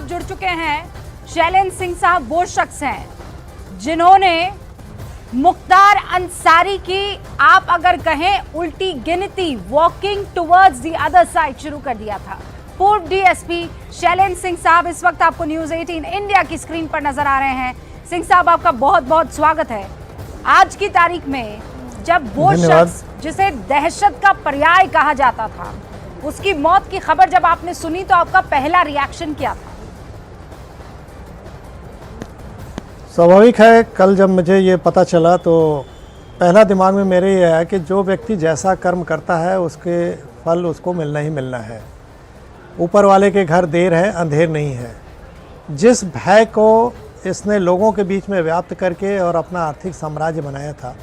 साहब जुड़ चुके हैं। शैलेंद्र सिंह साहब वो शख्स हैं जिन्होंने मुख्तार अंसारी की, आप अगर कहें, उल्टी गिनती, walking towards the other side शुरू कर दिया था। पूर्व डीएसपी शैलेंद्र सिंह साहब इस वक्त आपको न्यूज़ 18 इंडिया की स्क्रीन पर नजर आ रहे हैं। सिंह साहब, आपका बहुत बहुत स्वागत है। आज की तारीख में जब वो शख्स जिसे दहशत का पर्याय कहा जाता था, उसकी मौत की खबर जब आपने सुनी तो आपका पहला रिएक्शन क्या था? स्वाभाविक है, कल जब मुझे ये पता चला तो पहला दिमाग में मेरे ये आया कि जो व्यक्ति जैसा कर्म करता है उसके फल उसको मिलना ही मिलना है। ऊपर वाले के घर देर है, अंधेर नहीं है। जिस भय को इसने लोगों के बीच में व्याप्त करके और अपना आर्थिक साम्राज्य बनाया था,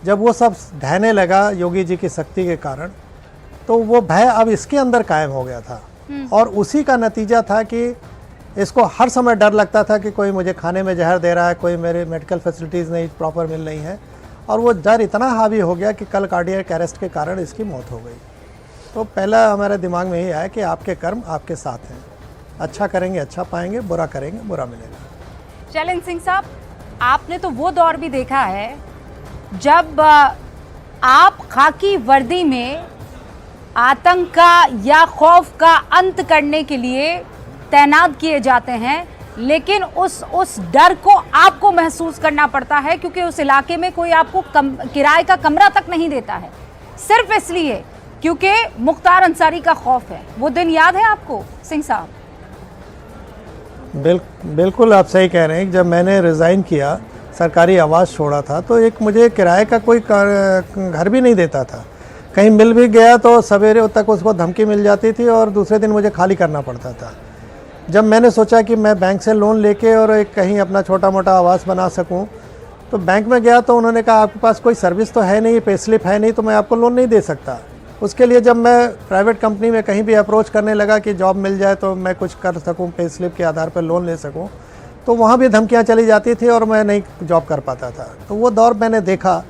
जब वो सब ढहने लगा योगी जी की शक्ति के कारण, तो वो भय अब इसके अंदर कायम हो गया था। और उसी का नतीजा था कि इसको हर समय डर लगता था कि कोई मुझे खाने में जहर दे रहा है, कोई मेरे मेडिकल फैसिलिटीज़ नहीं प्रॉपर मिल रही हैं। और वो डर इतना हावी हो गया कि कल कार्डियक अरेस्ट के कारण इसकी मौत हो गई। तो पहला हमारे दिमाग में यही आया कि आपके कर्म आपके साथ हैं। अच्छा करेंगे अच्छा पाएंगे, बुरा करेंगे बुरा मिलेगा। शैलेंद्र सिंह साहब, आपने तो वो दौर भी देखा है जब आप खाकी वर्दी में आतंक का या खौफ का अंत करने के लिए तैनात किए जाते हैं, लेकिन उस डर को आपको महसूस करना पड़ता है क्योंकि उस इलाके में कोई आपको किराए का कमरा तक नहीं देता है, सिर्फ इसलिए क्योंकि मुख्तार अंसारी का खौफ है। वो दिन याद है आपको सिंह साहब? बिल्कुल आप सही कह रहे हैं। जब मैंने रिज़ाइन किया, सरकारी आवास छोड़ा था, तो एक मुझे किराए का कोई घर भी नहीं देता था। कहीं मिल भी गया तो सवेरे तक उसको धमकी मिल जाती थी और दूसरे दिन मुझे खाली करना पड़ता था। जब मैंने सोचा कि मैं बैंक से लोन लेके और एक कहीं अपना छोटा मोटा आवास बना सकूं, तो बैंक में गया तो उन्होंने कहा आपके पास कोई सर्विस तो है नहीं, पे स्लिप है नहीं, तो मैं आपको लोन नहीं दे सकता। उसके लिए जब मैं प्राइवेट कंपनी में कहीं भी अप्रोच करने लगा कि जॉब मिल जाए तो मैं कुछ कर सकूं, पे स्लिप के आधार पर लोन ले सकूं, तो वहाँ भी धमकियाँ चली जाती थी और मैं नहीं जॉब कर पाता था। तो वो दौर मैंने देखा।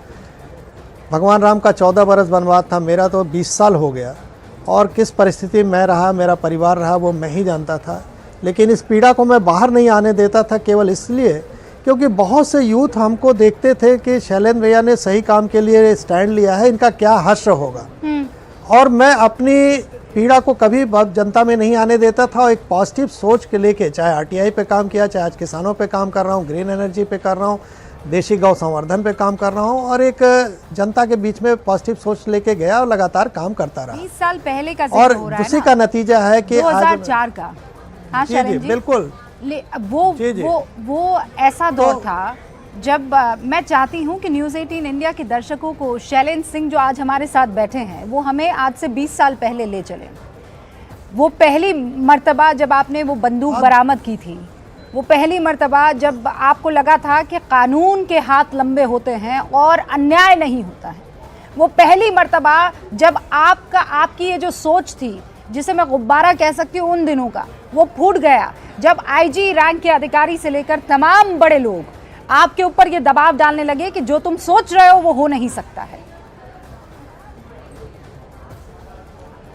भगवान राम का 14 बरस वनवास था, मेरा तो 20 साल हो गया। और किस परिस्थिति में रहा, मेरा परिवार रहा, वो मैं ही जानता था। लेकिन इस पीड़ा को मैं बाहर नहीं आने देता था, केवल इसलिए क्योंकि बहुत से यूथ हमको देखते थे कि शैलेंद्र भैया ने सही काम के लिए स्टैंड लिया है, इनका क्या हश्र होगा। और मैं अपनी पीड़ा को कभी जनता में नहीं आने देता था और एक पॉजिटिव सोच के लेके, चाहे आरटीआई पे काम किया, चाहे आज किसानों पे काम कर रहा हूँ, ग्रीन एनर्जी पे कर रहा हूँ, देशी गौ संवर्धन पे काम कर रहा हूँ, और एक जनता के बीच में पॉजिटिव सोच लेके गया और लगातार काम करता रहा। 20 साल पहले का और दूसरी का नतीजा है कि 2004 का। हाँ जी, बिल्कुल वो ऐसा दौर था जब मैं चाहती हूँ कि न्यूज़ 18 इंडिया के दर्शकों को शैलेंद्र सिंह जो आज हमारे साथ बैठे हैं वो हमें आज से 20 साल पहले ले चले। वो पहली मर्तबा जब आपने वो बंदूक बरामद की थी, वो पहली मर्तबा जब आपको लगा था कि कानून के हाथ लंबे होते हैं और अन्याय नहीं होता है, वो पहली मर्तबा जब आपकी ये जो सोच थी, जिसे मैं गुब्बारा कह सकती हूँ उन दिनों का, वो फूट गया जब आईजी रैंक के अधिकारी से लेकर तमाम बड़े लोग आपके ऊपर ये दबाव डालने लगे कि जो तुम सोच रहे हो वो हो नहीं सकता है।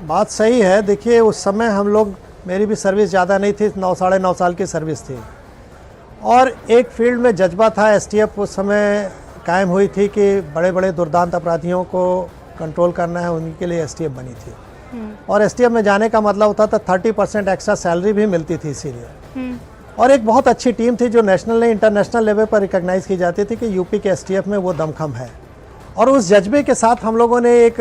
बात सही है। देखिए उस समय हम लोग, मेरी भी सर्विस ज़्यादा नहीं थी, 9-9.5 साल की सर्विस थी, और एक फील्ड में जज्बा था। एसटीएफ उस समय कायम हुई थी कि बड़े बड़े दुर्दांत अपराधियों को कंट्रोल करना है, उनके लिए एसटीएफ बनी थी। और एसटीएफ में जाने का मतलब होता था 30% एक्स्ट्रा सैलरी भी मिलती थी इसीलिए। और एक बहुत अच्छी टीम थी जो नेशनल नहीं इंटरनेशनल लेवल पर रिकॉग्नाइज की जाती थी कि यूपी के एसटीएफ में वो दमखम है। और उस जज्बे के साथ हम लोगों ने एक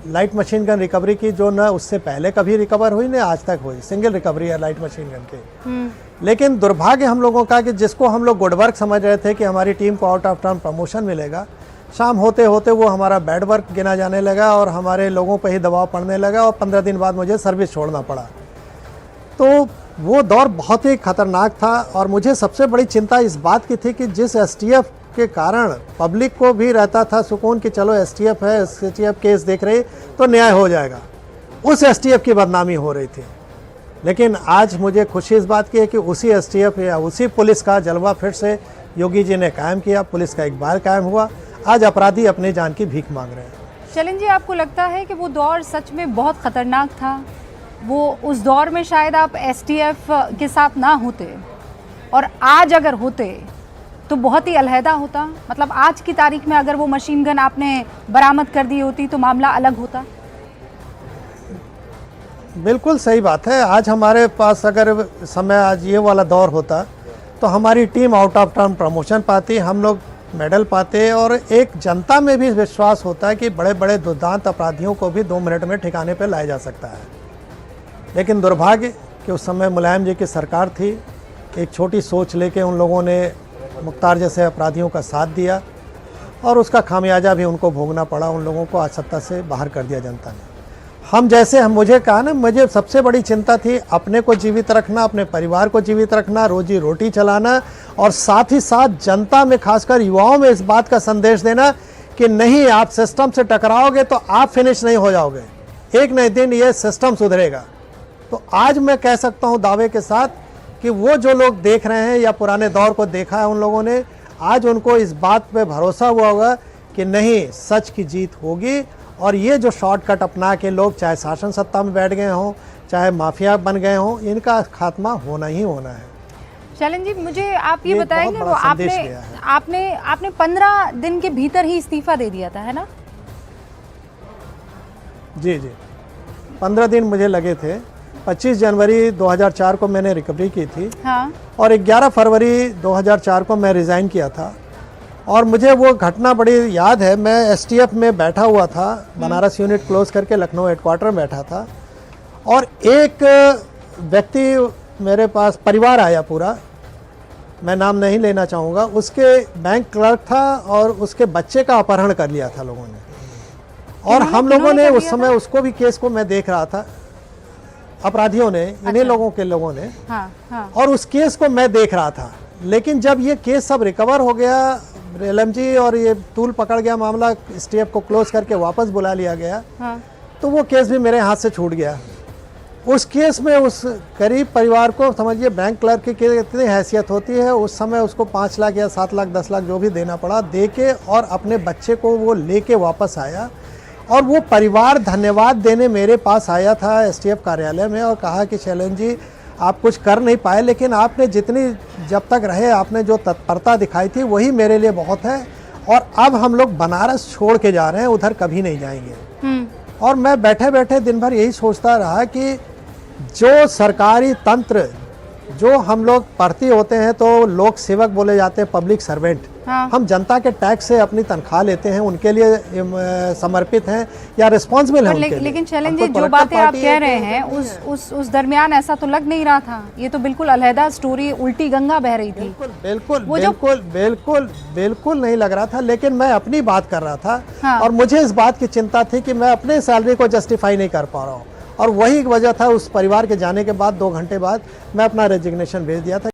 लाइट मशीन गन रिकवरी की, जो न उससे पहले कभी रिकवर हुई न आज तक हुई। सिंगल रिकवरी है लाइट मशीन गन की। लेकिन दुर्भाग्य हम लोगों का कि जिसको हम लोग गुड वर्क समझ रहे थे कि हमारी टीम को आउट ऑफ टर्म प्रमोशन मिलेगा, शाम होते होते वो हमारा बैड वर्क गिना जाने लगा और हमारे लोगों पर ही दबाव पड़ने लगा और 15 दिन बाद मुझे सर्विस छोड़ना पड़ा। तो वो दौर बहुत ही खतरनाक था। और मुझे सबसे बड़ी चिंता इस बात की थी कि जिस एसटीएफ के कारण पब्लिक को भी रहता था सुकून कि चलो एसटीएफ है, एसटीएफ केस देख रही तो न्याय हो जाएगा, उस एसटीएफ की बदनामी हो रही थी। लेकिन आज मुझे खुशी इस बात की है कि उसी एसटीएफ या उसी पुलिस का जलवा फिर से योगी जी ने कायम किया, पुलिस का इकबाल कायम हुआ। आज अपराधी अपनी जान की भीख मांग रहे हैं। शैलेंद्र जी, आपको लगता है कि वो दौर सच में बहुत खतरनाक था? वो उस दौर में शायद आप एसटीएफ के साथ ना होते और आज अगर होते तो बहुत ही अलहदा होता। मतलब आज की तारीख में अगर वो मशीन गन आपने बरामद कर दी होती तो मामला अलग होता। बिल्कुल सही बात है। आज हमारे पास अगर समय आज ये वाला दौर होता तो हमारी team out of term promotion पाती, हम लोग मेडल पाते और एक जनता में भी विश्वास होता है कि बड़े बड़े दुर्दांत अपराधियों को भी 2 मिनट में ठिकाने पर लाया जा सकता है। लेकिन दुर्भाग्य कि उस समय मुलायम जी की सरकार थी, एक छोटी सोच लेके उन लोगों ने मुख्तार जैसे अपराधियों का साथ दिया और उसका खामियाजा भी उनको भोगना पड़ा। उन लोगों को आज सत्ता से बाहर कर दिया जनता ने। मुझे कहा ना, मुझे सबसे बड़ी चिंता थी अपने को जीवित रखना, अपने परिवार को जीवित रखना, रोजी रोटी चलाना और साथ ही साथ जनता में खासकर युवाओं में इस बात का संदेश देना कि नहीं, आप सिस्टम से टकराओगे तो आप फिनिश नहीं हो जाओगे, एक न एक दिन ये सिस्टम सुधरेगा। तो आज मैं कह सकता हूँ दावे के साथ कि वो जो लोग देख रहे हैं या पुराने दौर को देखा है उन लोगों ने, आज उनको इस बात पे भरोसा हुआ होगा कि नहीं, सच की जीत होगी। और ये जो शॉर्टकट अपना के लोग चाहे शासन सत्ता में बैठ गए हों, चाहे माफिया बन गए हों, इनका खात्मा होना ही होना है। शैलेंद्र जी, मुझे आप ये बताएंगे, वो आपने 15 दिन के भीतर ही इस्तीफा दे दिया था, है ना? जी, 15 दिन मुझे लगे थे। 25 जनवरी 2004 को मैंने रिकवरी की थी। हाँ। और 11 फरवरी 2004 को मैं रिज़ाइन किया था। और मुझे वो घटना बड़ी याद है। मैं एसटीएफ में बैठा हुआ था, बनारस यूनिट क्लोज करके लखनऊ हेडक्वार्टर में बैठा था और एक व्यक्ति मेरे पास, परिवार आया पूरा, मैं नाम नहीं लेना चाहूँगा, उसके बैंक क्लर्क था और उसके बच्चे का अपहरण कर लिया था लोगों ने। और हम लोगों ने उस समय उसको भी, केस को मैं देख रहा था, अपराधियों ने, इन्हीं लोगों ने। हाँ। और उस केस को मैं देख रहा था। लेकिन जब ये केस सब रिकवर हो गया, एलएमजी और ये तूल पकड़ गया, मामला एसटीएफ को क्लोज करके वापस बुला लिया गया, तो वो केस भी मेरे हाथ से छूट गया। उस केस में उस गरीब परिवार को, समझिए बैंक क्लर्क की कितनी हैसियत होती है, उस समय उसको 5 लाख या 7 लाख 10 लाख जो भी देना पड़ा, दे के और अपने बच्चे को वो लेके वापस आया। और वो परिवार धन्यवाद देने मेरे पास आया था एसटीएफ कार्यालय में और कहा कि शैलेंद्र जी, आप कुछ कर नहीं पाए, लेकिन आपने जितनी जब तक रहे आपने जो तत्परता दिखाई थी वही मेरे लिए बहुत है। और अब हम लोग बनारस छोड़ के जा रहे हैं, उधर कभी नहीं जाएंगे। और मैं बैठे बैठे दिन भर यही सोचता रहा कि जो सरकारी तंत्र, जो हम लोग भर्ती होते हैं तो लोक सेवक बोले जाते हैं, पब्लिक सर्वेंट। हाँ। हम जनता के टैक्स से अपनी तनख्वाह लेते हैं, उनके लिए समर्पित हैं या रिस्पॉन्सिबल हैं उनके लिए। लेकिन शैलेंद्र जी, जो बातें आप कह रहे हैं उस दरमियान ऐसा तो लग नहीं रहा था। ये तो बिल्कुल अलहदा स्टोरी, उल्टी गंगा बह रही थी। बिल्कुल नहीं लग रहा था। लेकिन मैं अपनी बात कर रहा था। हाँ। और मुझे इस बात की चिंता थी कि मैं अपने सैलरी को जस्टिफाई नहीं कर पा रहा हूँ। और वही वजह था, उस परिवार के जाने के बाद 2 घंटे बाद मैं अपना रेजिग्नेशन भेज दिया था।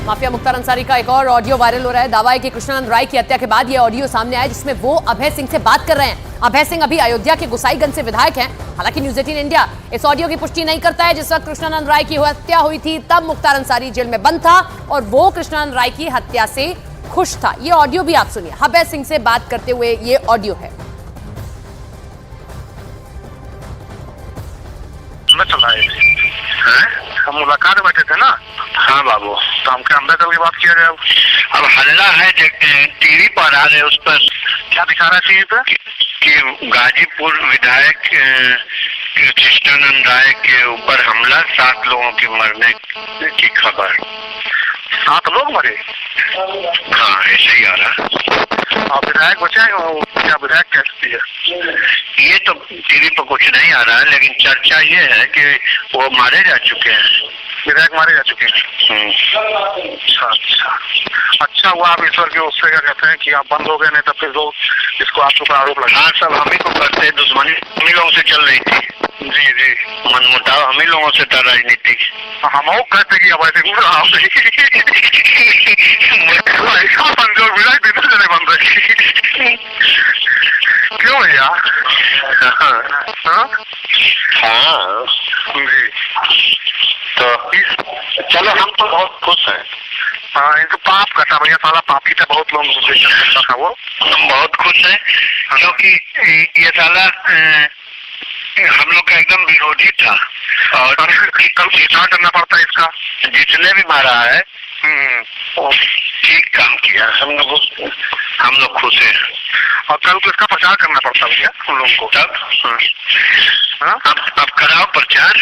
माफिया मुख्तार अंसारी का एक और ऑडियो वायरल हो रहा है। दावा है कि कृष्णानंद राय की हत्या के बाद यह ऑडियो सामने आया जिसमें वो अभय सिंह से बात कर रहे हैं। अभय सिंह अभी अयोध्या के गोसाईगंज से विधायक हैं। हालांकि न्यूज 18 इंडिया इस ऑडियो की पुष्टि नहीं करता है। जिस वक्त कृष्णानंद राय की हत्या हुई थी तब मुख्तार अंसारी जेल में बंद था और वो कृष्णानंद राय की हत्या से खुश था। ये ऑडियो भी आप सुनिए। अभय सिंह से बात करते हुए ये ऑडियो है। हम मुलाकात बैठे थे ना। हाँ बाबू, तो हमके अंदर कभी बात किया जाए। अब हल्ला है टीवी पर आ रहे, उस पर क्या दिखा रहा है टीवी पर कि गाजीपुर विधायक कृष्णानंद राय के ऊपर हमला, 7 लोगों के मरने की खबर। 7 लोग मरे? हाँ, ऐसे ही आ रहा। और विधायक बचे हैं, क्या विधायक कह सकती है? ये तो टीवी पर कुछ नहीं आ रहा है, लेकिन चर्चा ये है कि वो मारे जा चुके हैं। विधायक मारे जा चुके हैं। अच्छा हुआ आप ईश्वर के उससे क्या कहते हैं कि आप बंद हो गए, नहीं तो फिर लोग इसको आपके ऊपर आरोप लगा। हाँ, सब हम ही को करते, दुश्मनी हम ही लोगों से चल रही थी। जी, मनमुटाव हम ही लोगों से था राजनीति। हम कहते कि अब ऐसे क्यों भैया? हाँ जी, तो चलो हम तो बहुत खुश हैं। हाँ, इनको पाप करता भैया, साला पापी था, बहुत लोग था वो। हम बहुत खुश हैं क्योंकि ये साला हम लोग का एकदम विरोधी था और कल घिसा करना पड़ता है इसका। जितने भी मारा है ठीक काम किया, हम लोग खुश हैं। और कल तो इसका प्रचार करना पड़ता भैया हम लोग को तब। अब कराओ प्रचार।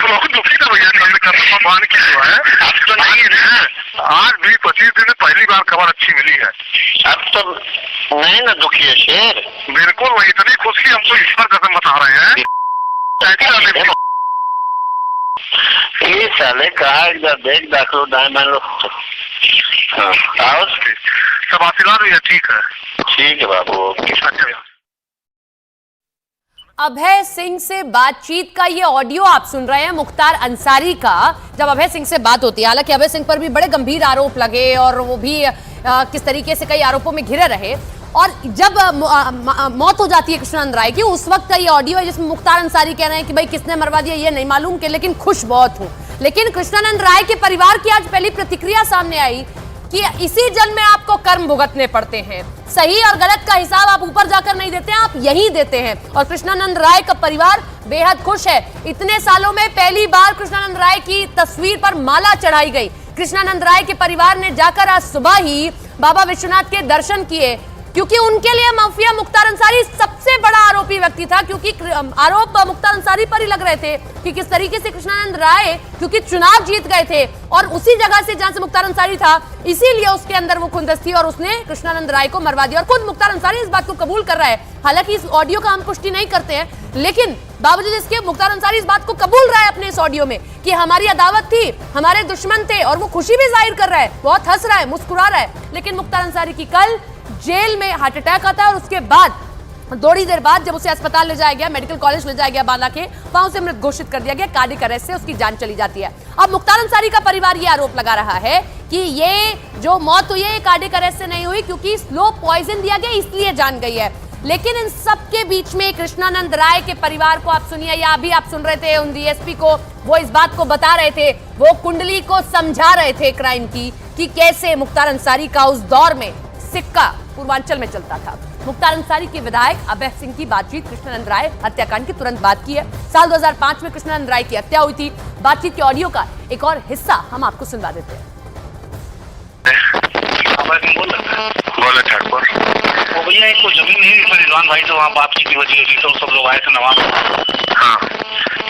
बहुत दुखी था भैया कल का भगवान की हुआ है। अब तो नहीं है, आज भी 25 दिन पहली बार खबर अच्छी मिली है। अब तो नहीं ना दुखी है शेर। बिल्कुल वही, इतनी खुशी हमको ईश्वर कसम बता रहे हैं। ये साले कहा इधर देख दाखिलो दाएं मान लो। हाँ सब आशीर्वाद है। ठीक है बाबू। अच्छा अभय सिंह से बातचीत का ये ऑडियो आप सुन रहे हैं मुख्तार अंसारी का, जब अभय सिंह से बात होती है। हालांकि अभय सिंह पर भी बड़े गंभीर आरोप लगे और वो भी किस तरीके से कई आरोपों में घिरे रहे। और जब मौत हो जाती है कृष्णानंद राय की, उस वक्त का ये ऑडियो है जिसमें मुख्तार अंसारी कह रहे हैं कि भाई किसने मरवा दिया ये नहीं मालूम के, लेकिन खुश बहुत हूं। लेकिन कृष्णानंद राय के परिवार की आज पहली प्रतिक्रिया सामने आई कि इसी जन्म में आपको कर्म भुगतने पड़ते हैं। सही और गलत का हिसाब आप ऊपर जाकर नहीं देते हैं, आप यहीं देते हैं। और कृष्णानंद राय का परिवार बेहद खुश है। इतने सालों में पहली बार कृष्णानंद राय की तस्वीर पर माला चढ़ाई गई। कृष्णानंद राय के परिवार ने जाकर आज सुबह ही बाबा विश्वनाथ के दर्शन किए, क्योंकि उनके लिए माफिया मुख्तार अंसारी सबसे बड़ा आरोपी व्यक्ति था। क्योंकि आरोप मुख्तार अंसारी पर ही लग रहे थे कि किस तरीके से कृष्णानंद राय क्योंकि चुनाव जीत गए थे और उसी जगह से जहां से मुख्तार अंसारी था, इसीलिए उसके अंदर वो खुंदस थी और उसने कृष्णानंद राय को मरवा दिया। और खुद मुख्तार अंसारी इस बात को कबूल कर रहा है। हालांकि इस ऑडियो का हम पुष्टि नहीं करते हैं, लेकिन बावजूद इसके मुख्तार अंसारी इस बात को कबूल रहा है अपने इस ऑडियो में कि हमारी अदावत थी, हमारे दुश्मन थे, और वो खुशी भी जाहिर कर रहा है, बहुत हंस रहा है, मुस्कुरा रहा है। लेकिन मुख्तार अंसारी की कल जेल में हार्ट अटैक आता है और उसके बाद थोड़ी देर बाद जब उसे अस्पताल ले जाया गया, मेडिकल कॉलेज ले जाया गया बांदा के, वहां उसे मृत घोषित कर दिया गया। कार्डियक अरेस्ट से उसकी जान चली जाती है। अब मुख्तार अंसारी का परिवार ये आरोप लगा रहा है कि ये जो मौत हुई है कार्डियक अरेस्ट से नहीं हुई, क्योंकि स्लो पॉइजन दिया गया इसलिए जान गई है। लेकिन इन सब के बीच में कृष्णानंद राय के परिवार को आप सुनिए, या अभी आप सुन रहे थे उन डीएसपी को, वो इस बात को बता रहे थे, वो कुंडली को समझा रहे थे क्राइम की कि कैसे मुख्तार अंसारी का उस दौर में सिक्का पूर्वांचल में चलता था। मुख्तार अंसारी के विधायक अभय सिंह की बातचीत कृष्णानंद राय हत्याकांड की तुरंत बाद की है। साल 2005 में कृष्णानंद राय की हत्या हुई थी। बातचीत के ऑडियो का एक और हिस्सा हम आपको सुनवा देते हैं। बोले ठाकुर वो भैया एक कोई जमीन नहीं थी रिजवान भाई से, वहाँ बातचीत की वजह हुई तो सब लोग आए थे नवाब। हाँ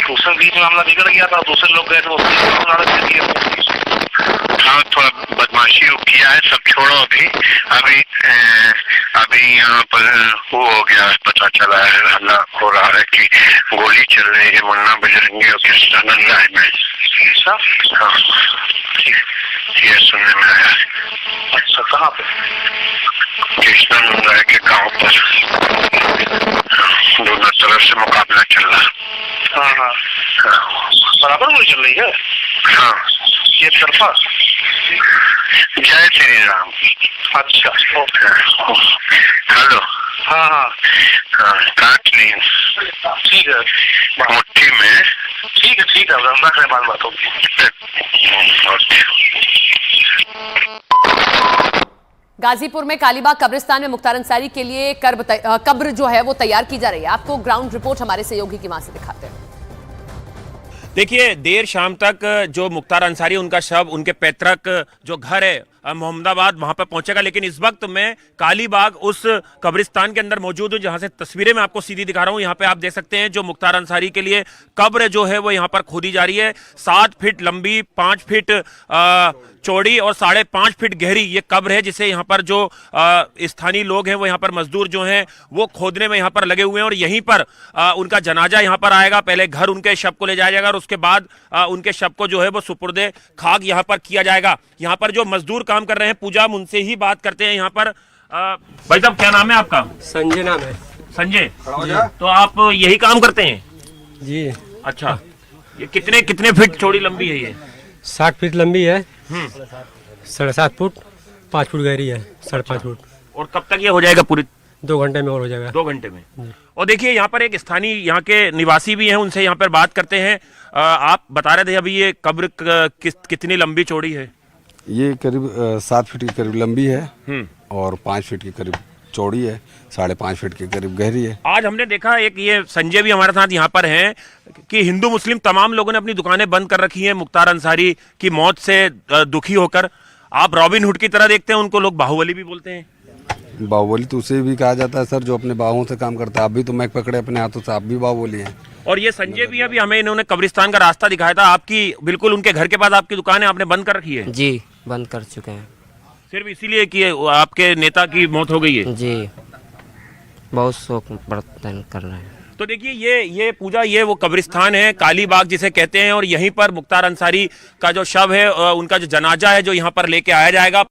दूसरे बीच में मामला बिगड़ गया था, दूसरे लोग गए थे, वो हाँ थोड़ा बदमाशी किया है, सब छोड़ो अभी। अभी यहाँ पर वो हो गया, पता चला है, हल्ला हो रहा है कि गोली चल रही है मुन्ना बजरंगी और कृष्णानंद राय में। हाँ ये सुनने में आया। अच्छा कहाँ पे? कृष्णानंद राय के गांव पर दोनों तरफ से मुकाबला चल रहा। हाँ बराबर गोली चल रही है। हाँ ये तरफा। जय श्री राम। अच्छा हेलो। हाँ काट ली ठीक है मुट्ठी में। ठीक है रख रहे बात होगी। गाजीपुर में कालीबाग कब्रिस्तान में मुख्तार अंसारी के लिए कब्र जो है वो तैयार की जा रही है। आपको ग्राउंड रिपोर्ट हमारे सहयोगी की वहां से दिखाते हैं। देखिए देर शाम तक जो मुख्तार अंसारी उनका शव उनके पैतृक जो घर है मोहम्मदाबाद वहां पर पहुंचेगा। लेकिन इस वक्त मैं कालीबाग उस कब्रिस्तान के अंदर मौजूद हूं जहां से तस्वीरें मैं आपको सीधी दिखा रहा हूं। यहां पे आप देख सकते हैं जो मुख्तार अंसारी के लिए कब्र जो है वो यहां पर खोदी जा रही है। 7 फीट लंबी, 5 फीट चौड़ी और 5.5 फीट गहरी ये कब्र है, जिसे यहाँ पर जो स्थानीय लोग हैं वो यहाँ पर मजदूर जो हैं वो खोदने में यहाँ पर लगे हुए हैं। और यहीं पर उनका जनाजा यहाँ पर आएगा। पहले घर उनके शव को ले जाया जाएगा और उसके बाद उनके शव को जो है वो सुपुर्दे खाक यहाँ पर किया जाएगा। यहाँ पर जो मजदूर काम कर रहे हैं, पूजा उनसे ही बात करते हैं यहाँ पर। भाई साहब क्या नाम है आपका? संजय नाम है। संजय, तो आप यही काम करते हैं जी? अच्छा, ये कितने फीट चौड़ी लंबी है? ये 60 फीट लंबी है, 7.5 फुट, 5 फुट गहरी है, 5.5 फुट। और कब तक ये हो जाएगा? पूरी 2 घंटे में और हो जाएगा। 2 घंटे में। और देखिए यहाँ पर एक स्थानीय यहाँ के निवासी भी हैं, उनसे यहाँ पर बात करते हैं। आप बता रहे थे अभी ये कब्र कितनी लंबी चौड़ी है? ये करीब 7 फीट की करीब लंबी है और 5 फीट की करीब चौड़ी है, 5.5 फीट के करीब गहरी है। आज हमने देखा एक ये संजय भी हमारे साथ यहाँ पर हैं कि हिंदू मुस्लिम तमाम लोगों ने अपनी दुकानें बंद कर रखी हैं मुख्तार अंसारी की मौत से दुखी होकर। आप रॉबिन हुड की तरह देखते हैं उनको, लोग बाहुबली भी बोलते हैं। बाहुबली तो उसे भी कहा जाता है सर जो अपने बाहों से काम करता है। आप भी तो मैक पकड़े अपने हाथों से, आप भी बाहुबली हैं। और ये संजय भी अभी हमें इन्होंने कब्रिस्तान का रास्ता दिखाया था, आपकी बिल्कुल उनके घर के पास आपकी दुकान है, आपने बंद कर रखी है। जी बंद कर चुके हैं। सिर्फ इसीलिए कि आपके नेता की मौत हो गई है। जी बहुत शोक बर्तन कर रहे हैं। तो देखिए ये पूजा, ये वो कब्रिस्तान है कालीबाग जिसे कहते हैं, और यहीं पर मुख्तार अंसारी का जो शव है, उनका जो जनाजा है जो यहाँ पर लेके आया जाएगा।